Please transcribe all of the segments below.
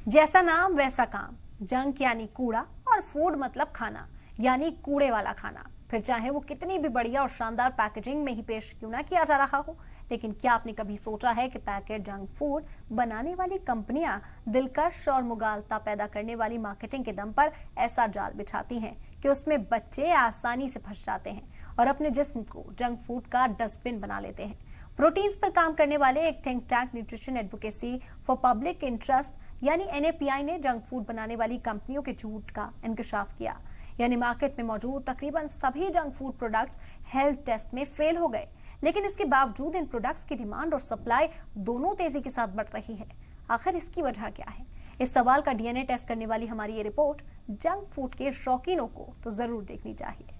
जैसा नाम वैसा काम, जंक यानी कूड़ा और फूड मतलब खाना यानी कूड़े वाला खाना। फिर चाहे वो कितनी भी बढ़िया और शानदार पैकेजिंग में ही पेश क्यों ना किया जा रहा हो, लेकिन क्या आपने कभी सोचा है कि पैकेट जंक फूड बनाने वाली कंपनियां दिलकश और मुगालता पैदा करने वाली मार्केटिंग के दम पर ऐसा जाल बिछाती हैं कि उसमें बच्चे आसानी से फंस जाते हैं और अपने जिस्म को जंक फूड का डस्टबिन बना लेते हैं। प्रोटीन्स पर काम करने वाले एक think tank nutrition advocacy for public interest यानी NAPI ने जंक फूड बनाने वाली कंपनियों के झूठ का इंकशाफ किया। यानी मार्केट में मौजूद तकरीबन सभी junk food products health test में फेल हो गए, लेकिन इसके बावजूद इन प्रोडक्ट्स की डिमांड और सप्लाई दोनों तेजी के साथ बढ़ रही है। आखिर इसकी वजह क्या है? इस सवाल का DNA टेस्ट करने वाली हमारी ये रिपोर्ट जंक फूड के शौकीनों को तो जरूर देखनी चाहिए।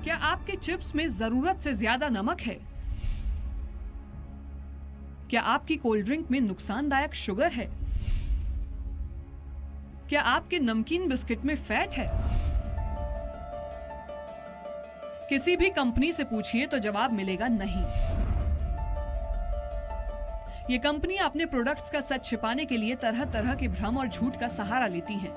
क्या आपके चिप्स में जरूरत से ज्यादा नमक है? क्या आपकी कोल्ड ड्रिंक में नुकसानदायक शुगर है? क्या आपके नमकीन बिस्किट में फैट है? किसी भी कंपनी से पूछिए तो जवाब मिलेगा नहीं। ये कंपनी अपने प्रोडक्ट्स का सच छिपाने के लिए तरह तरह के भ्रम और झूठ का सहारा लेती हैं।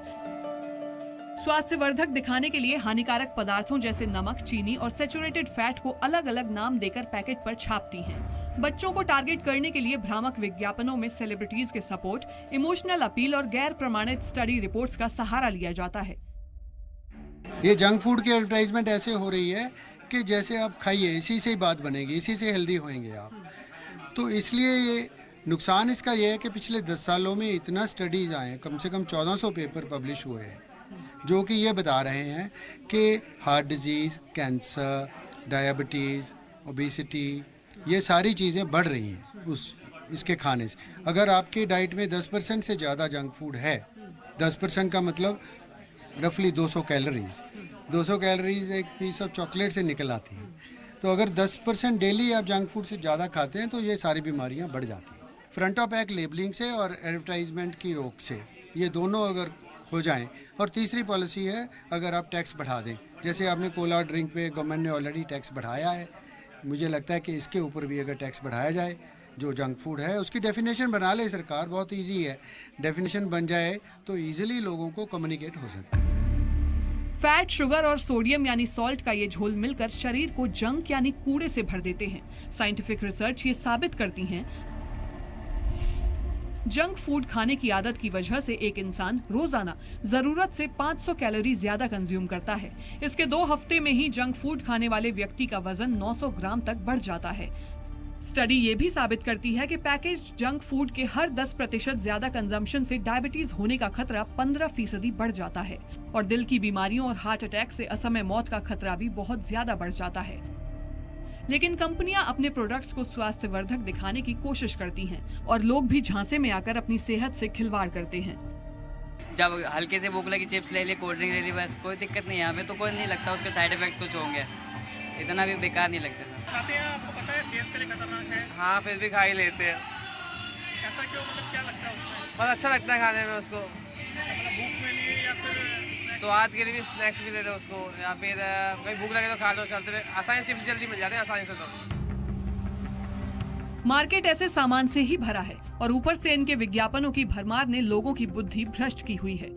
स्वास्थ्यवर्धक दिखाने के लिए हानिकारक पदार्थों जैसे नमक, चीनी और सैचुरेटेड फैट को अलग अलग नाम देकर पैकेट पर छापती हैं। बच्चों को टारगेट करने के लिए भ्रामक विज्ञापनों में सेलिब्रिटीज के सपोर्ट, इमोशनल अपील और गैर प्रमाणित स्टडी रिपोर्ट्स का सहारा लिया जाता है। ये जंक फूड की एडवर्टाइजमेंट ऐसे हो रही है कि जैसे आप खाइए, इसी से ही बात बनेगी, इसी से हेल्दी होंगे आप। तो इसलिए ये नुकसान इसका ये है कि पिछले 10 सालों में इतना स्टडीज आए, कम से कम 1400 पेपर पब्लिश हुए हैं जो कि ये बता रहे हैं कि heart disease, cancer, diabetes, obesity, ये सारी चीज़ें बढ़ रही हैं इसके खाने से। अगर आपकी डाइट में 10% से ज़्यादा जंक फूड है, 10% का मतलब रफली 200 कैलोरीज, 200 कैलोरीज एक पीस ऑफ चॉकलेट से निकल आती हैं। तो अगर 10% डेली आप जंक फूड से ज़्यादा खाते हैं तो ये सारी बीमारियाँ बढ़ जाती हैं। फ्रंट ऑफ पैक लेबलिंग से और एडवर्टाइजमेंट की रोक से ये दोनों अगर हो जाएं, और तीसरी पॉलिसी है अगर आप टैक्स बढ़ा दें, जैसे आपने कोला ड्रिंक पे गवर्नमेंट ने ऑलरेडी टैक्स बढ़ाया है, मुझे लगता है कि इसके ऊपर भी अगर टैक्स बढ़ाया जाए, जो जंक फूड है उसकी डेफिनेशन बना ले सरकार, बहुत इजी है, डेफिनेशन बन जाए तो इजीली लोगों को कम्युनिकेट हो सकता है। फैट, शुगर और सोडियम यानी सॉल्ट का ये झोल मिलकर शरीर को जंक यानी कूड़े से भर देते हैं। साइंटिफिक रिसर्च ये साबित करती है जंक फूड खाने की आदत की वजह से एक इंसान रोजाना जरूरत से 500 कैलोरी ज्यादा कंज्यूम करता है। इसके 2 हफ्ते में ही जंक फूड खाने वाले व्यक्ति का वजन 900 ग्राम तक बढ़ जाता है। स्टडी ये भी साबित करती है कि पैकेज्ड जंक फूड के हर 10% ज्यादा कंजम्पशन से डायबिटीज होने का खतरा 15% बढ़ जाता है और दिल की बीमारियों और हार्ट अटैक से असमय मौत का खतरा भी बहुत ज्यादा बढ़ जाता है। लेकिन कंपनियां अपने प्रोडक्ट्स को स्वास्थ्यवर्धक दिखाने की कोशिश करती हैं और लोग भी झांसे में आकर अपनी सेहत से खिलवाड़ करते हैं। जब हल्के से भूख लगी चिप्स ले ली, कोल्ड ड्रिंक ले ली, बस कोई दिक्कत नहीं है। हमें तो कोई नहीं लगता उसके साइड इफेक्ट्स कुछ होंगे, इतना भी बेकार नहीं लगता सर। खाते हैं, आपको पता है सेहत के लिए खतरनाक है। हाँ, फिर भी खा ही लेते हैं। ऐसा क्यों, मतलब क्या लगता है उसमें? बहुत अच्छा लगता है खाने में उसको, मतलब भूख में लिए या फिर स्वाद के लिए भी स्नैक्स भी ले लो उसको, या फिर कहीं भूख लगे तो खा लो, चलते हुए आसानी से जल्दी मिल जाते हैं आसानी से। तो मार्केट ऐसे सामान से ही भरा है और ऊपर से इनके विज्ञापनों की भरमार ने लोगों की बुद्धि भ्रष्ट की हुई है।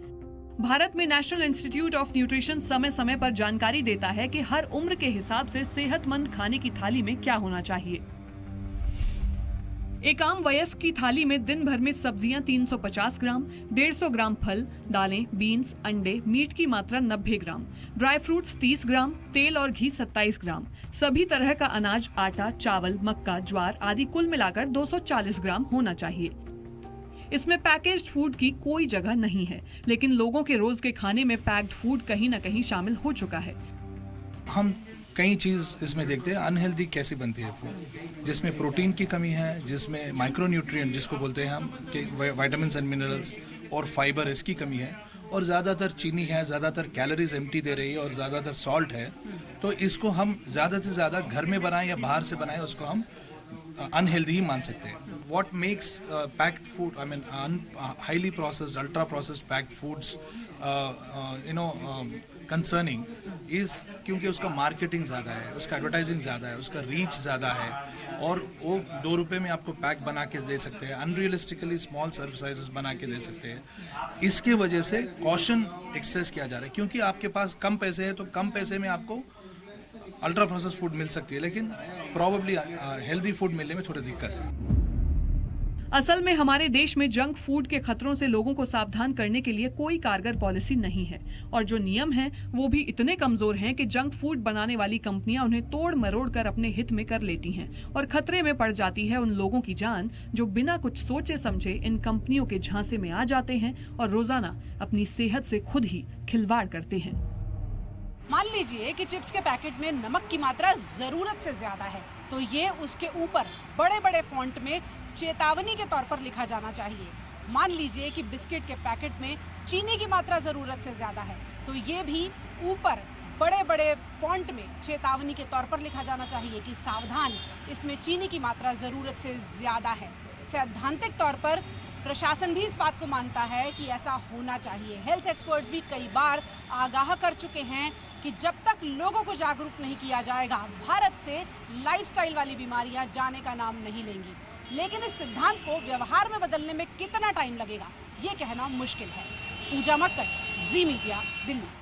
भारत में नेशनल इंस्टीट्यूट ऑफ न्यूट्रिशन समय समय पर जानकारी देता है कि हर उम्र के हिसाब से सेहतमंद खाने की थाली में क्या होना चाहिए। एक आम वयस्क की थाली में दिन भर में सब्जियां 350 ग्राम, 150 ग्राम फल, दालें, बीन्स, अंडे, मीट की मात्रा 90 ग्राम, ड्राई फ्रूट्स 30 ग्राम, तेल और घी 27 ग्राम, सभी तरह का अनाज, आटा, चावल, मक्का, ज्वार आदि कुल मिलाकर 240 ग्राम होना चाहिए। इसमें पैकेज्ड फूड की कोई जगह नहीं है, लेकिन लोगों के रोज के खाने में पैक्ड फूड कहीं न कहीं शामिल हो चुका है। हम कई चीज़ इसमें देखते हैं अनहेल्दी कैसे बनती है फूड, जिसमें प्रोटीन की कमी है, जिसमें माइक्रोन्यूट्रिएंट जिसको बोलते हैं हम कि विटामिन्स एंड मिनरल्स और फाइबर इसकी कमी है, और ज़्यादातर चीनी है, ज़्यादातर कैलोरीज एम्प्टी दे रही है और ज़्यादातर सॉल्ट है। तो इसको हम ज़्यादा से ज़्यादा घर में बनाएं या बाहर से बनाएं, उसको हम अनहेल्दी ही मान सकते हैं। what makes packed food, I mean highly processed, ultra processed packed foods concerning is क्योंकि उसका मार्केटिंग ज़्यादा है, उसका एडवर्टाइजिंग ज़्यादा है, उसका रीच ज़्यादा है, और वो 2 रुपये में आपको पैक बना के दे सकते हैं, अनरियलिस्टिकली स्मॉल सर्व साइजेस बना के दे सकते हैं। इसके वजह से कॉशन एक्सेस किया जा रहा है, क्योंकि आपके पास कम पैसे है तो कम पैसे में आपको अल्ट्रा प्रोसेस्ड फूड मिल सकती है, लेकिन प्रॉबेबली हेल्दी फूड मिलने में थोड़ी दिक्कत है। असल में हमारे देश में जंक फूड के खतरों से लोगों को सावधान करने के लिए कोई कारगर पॉलिसी नहीं है, और जो नियम हैं वो भी इतने कमजोर हैं कि जंक फूड बनाने वाली कंपनियां उन्हें तोड़ मरोड़ कर अपने हित में कर लेती हैं, और खतरे में पड़ जाती है उन लोगों की जान जो बिना कुछ सोचे समझे इन कंपनियों के झांसे में आ जाते हैं और रोजाना अपनी सेहत से खुद ही खिलवाड़ करते हैं। मान लीजिए कि चिप्स के पैकेट में नमक की मात्रा जरूरत से ज्यादा है, तो ये उसके ऊपर बड़े बड़े फॉन्ट में चेतावनी के तौर पर लिखा जाना चाहिए। मान लीजिए कि बिस्किट के पैकेट में चीनी की मात्रा जरूरत से ज्यादा है, तो ये भी ऊपर बड़े बड़े फॉन्ट में चेतावनी के तौर पर लिखा जाना चाहिए कि सावधान, इसमें चीनी की मात्रा जरूरत से ज्यादा है। सैद्धांतिक तौर पर प्रशासन भी इस बात को मानता है कि ऐसा होना चाहिए। हेल्थ एक्सपर्ट्स भी कई बार आगाह कर चुके हैं कि जब तक लोगों को जागरूक नहीं किया जाएगा, भारत से लाइफस्टाइल वाली बीमारियां जाने का नाम नहीं लेंगी। लेकिन इस सिद्धांत को व्यवहार में बदलने में कितना टाइम लगेगा, ये कहना मुश्किल है। पूजा मक्कड़, जी मीडिया, दिल्ली।